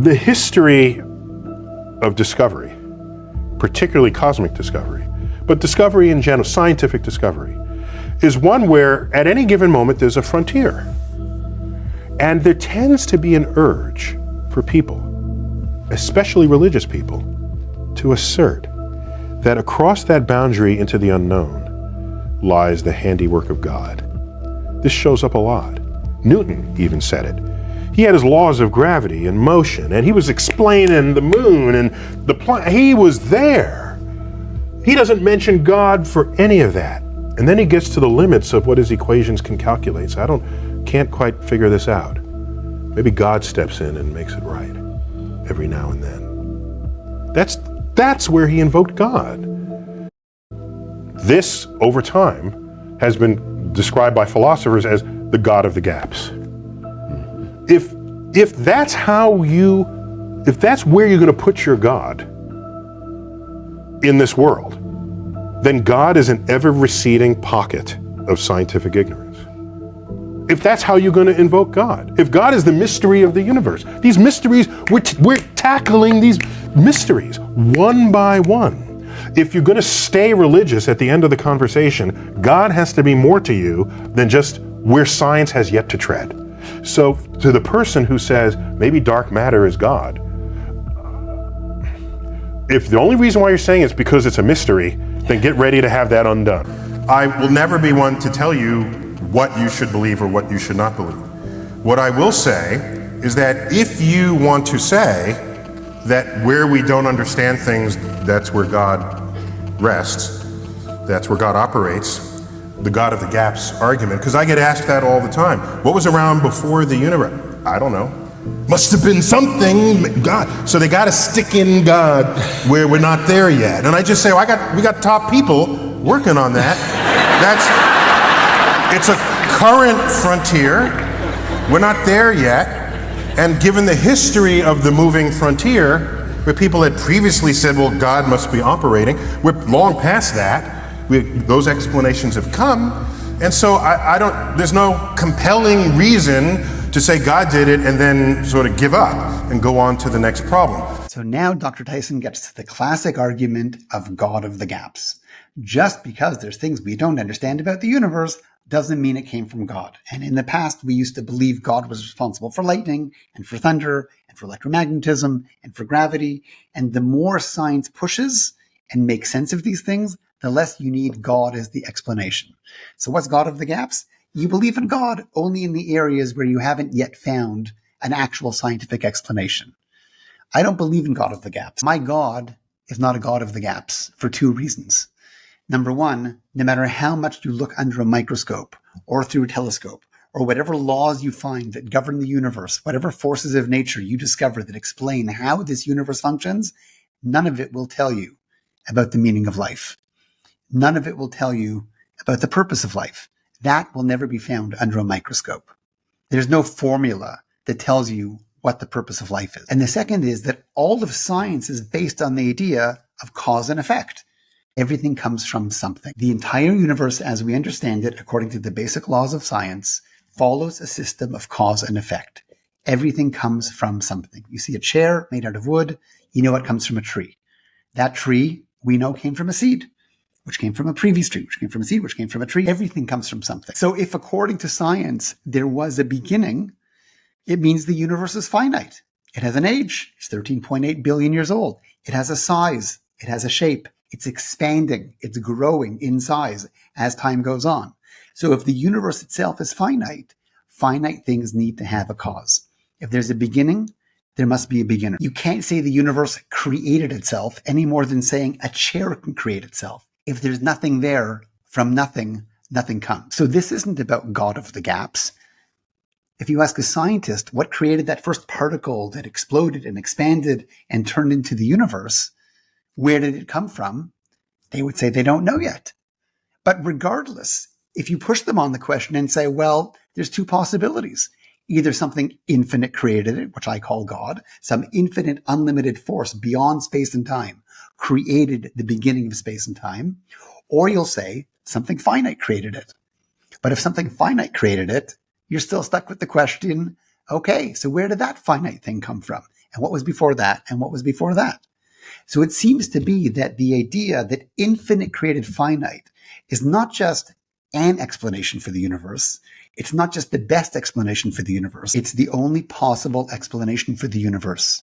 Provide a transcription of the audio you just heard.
The history of discovery, particularly cosmic discovery, but discovery in general, scientific discovery, is one where at any given moment there's a frontier. And there tends to be an urge for people, especially religious people, to assert that across that boundary into the unknown lies the handiwork of God. This shows up a lot. Newton even said it. He had his laws of gravity and motion, and he was explaining the moon and the planet. He was there. He doesn't mention God for any of that. And then he gets to the limits of what his equations can calculate. So can't quite figure this out. Maybe God steps in and makes it right every now and then. That's where he invoked God. This, over time, has been described by philosophers as the God of the gaps. If that's where you're going to put your God in this world, then God is an ever-receding pocket of scientific ignorance. If that's how you're going to invoke God, if God is the mystery of the universe, these mysteries, we're tackling these mysteries one by one. If you're going to stay religious at the end of the conversation, God has to be more to you than just where science has yet to tread. So to the person who says maybe dark matter is God, if the only reason why you're saying it's because it's a mystery, then get ready to have that undone. I will never be one to tell you what you should believe or what you should not believe. What I will say is that if you want to say that where we don't understand things, that's where God rests, that's where God operates, the God of the gaps argument, because I get asked that all the time. What was around before the universe? I don't know. Must have been something, God. So they got to stick in God where we're not there yet. And I just say, well, we got top people working on that. It's a current frontier. We're not there yet. And given the history of the moving frontier, where people had previously said, well, God must be operating, we're long past that. Those explanations have come. And so there's no compelling reason to say God did it and then sort of give up and go on to the next problem. So now Dr. Tyson gets to the classic argument of God of the gaps. Just because there's things we don't understand about the universe doesn't mean it came from God. And in the past, we used to believe God was responsible for lightning and for thunder and for electromagnetism and for gravity. And the more science pushes and makes sense of these things, the less you need God as the explanation. So what's God of the gaps? You believe in God only in the areas where you haven't yet found an actual scientific explanation. I don't believe in God of the gaps. My God is not a God of the gaps for two reasons. Number one, no matter how much you look under a microscope or through a telescope, or whatever laws you find that govern the universe, whatever forces of nature you discover that explain how this universe functions, none of it will tell you about the meaning of life. None of it will tell you about the purpose of life. That will never be found under a microscope. There's no formula that tells you what the purpose of life is. And the second is that all of science is based on the idea of cause and effect. Everything comes from something. The entire universe, as we understand it, according to the basic laws of science, follows a system of cause and effect. Everything comes from something. You see a chair made out of wood, you know it comes from a tree. That tree, we know, came from a seed, which came from a previous tree, which came from a seed, which came from a tree. Everything comes from something. So if, according to science, there was a beginning, it means the universe is finite. It has an age. It's 13.8 billion years old. It has a size. It has a shape. It's expanding. It's growing in size as time goes on. So if the universe itself is finite, finite things need to have a cause. If there's a beginning, there must be a beginner. You can't say the universe created itself any more than saying a chair can create itself. If there's nothing there, from nothing, nothing comes. So this isn't about God of the gaps. If you ask a scientist what created that first particle that exploded and expanded and turned into the universe, where did it come from? They would say they don't know yet. But regardless, if you push them on the question and say, well, there's two possibilities. Either something infinite created it, which I call God, some infinite, unlimited force beyond space and time created the beginning of space and time, or you'll say something finite created it. But if something finite created it, you're still stuck with the question, okay, so where did that finite thing come from? and what was before that, and what was before that. So it seems to be that the idea that infinite created finite is not just an explanation for the universe. It's not just the best explanation for the universe. It's the only possible explanation for the universe.